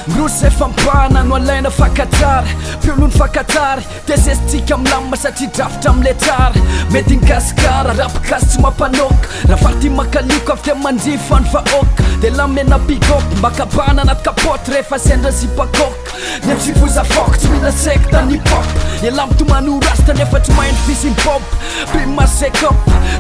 Mrosy fampana no alaina fakatary mpiolony fakatary de zesitsika milamina satria drafitra amle tsara mety ingasikara rapikasy tsy mampanoka raha farty makalioka avy te manjifa ny vahoaka de lamena bigop makabana anaty kapoty rehefa sendra zipakoka nemsivoza fok tsy mila sekta ny pop iala mitomany rasta nefa tsy maino fisy pop bimasekop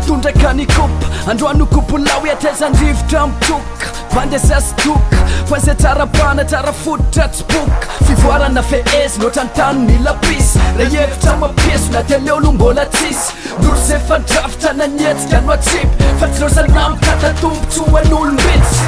tondraka ny kopa androano kopolao iatezandrivotra mitoka bandesasitoka fanze tsara pana tsara fototra tsy boka fivoarana feezy notra ny tany mila pisy ra hevitra mapieso na teleolo mbola tsisy mrosy efa ndrafitra nanietsika no atsipy fa tsy lozana mikata tombontsoan'olombitsy